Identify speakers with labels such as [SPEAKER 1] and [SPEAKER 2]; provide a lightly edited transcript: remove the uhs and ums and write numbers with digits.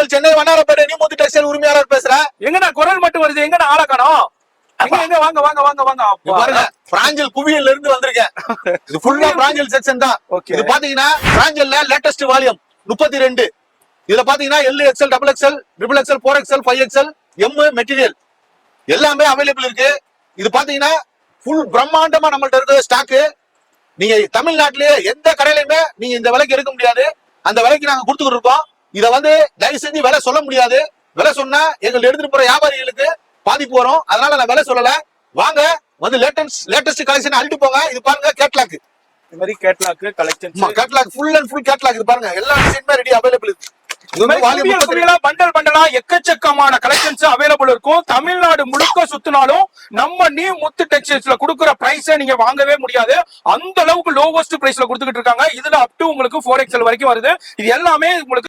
[SPEAKER 1] உங்கள் சென்னை வண்ணாரப்பேட்டை நியூ முத்து டெக்ஸ்டைல் உரிமையாளர் பேசுறேன்.
[SPEAKER 2] எங்கடா குரல் மட்டும் வருது, எங்கடா ஆளை காணோம்? எங்க வாங்க வாங்க வாங்க வாங்க
[SPEAKER 1] பாருங்க, பிராஞ்சல் குவியல்ல இருந்து வந்திருக்கேன். இது ஃபுல்லா பிராஞ்சல் செக்ஷன் தான். இது பாத்தீங்கன்னா பிராஞ்சல்ல லேட்டஸ்ட் வால்யூம் 32. இதுல பாத்தீங்கன்னா LXL, XXL, XXL, 4XL, 5XL, M material எல்லாமே அவைலபிள் இருக்கு. இது பாத்தீங்கன்னா ஃபுல் பிரம்மாண்டமா நம்மள்ட்ட இருக்க ஸ்டாக்கு. நீங்க தமிழ்நாட்டிலேயே எந்த கடையிலுமே நீங்க இந்த விலைக்கு எடுக்க முடியாது. அந்த விலைக்கு நாங்க கொடுத்துக்கிட்டு இருக்கோம். இதை தயவு செஞ்சு விலை சொல்ல முடியாது. விலை சொன்னா எங்களுக்கு எடுத்துட்டு போற வியாபாரிகளுக்கு பாதிப்பு வரும். அதனால நான் விலை சொல்லல. வாங்க லேட்டஸ்ட் கலெக்ஷன் அள்ளிட்டு போங்க. இது பாருங்க கேட்லாக்.
[SPEAKER 2] இந்த மாதிரி catalogue collection,
[SPEAKER 1] catalogue full and full catalogue. இது பாருங்க எல்லா டிசைனுமே ரெடி அவைலபிள் இருக்கு.
[SPEAKER 2] பண்டலா எக்கச்சக்கமான கலெக்ஷன்ஸ் அவைலபிள் இருக்கும். தமிழ்நாடு முழுக்க சுத்தினாலும் நம்ம நியூ முத்து டெக்ஸ்டைல்ஸ்ல கொடுக்குற பிரைஸ் நீங்க வாங்கவே முடியாது. அந்த அளவுக்கு லோவஸ்ட் பிரைஸ்ல கொடுத்துக்கிட்டு இருக்காங்க. இதுல அப் டு உங்களுக்கு 4XL வரைக்கும் வருது. இது எல்லாமே உங்களுக்கு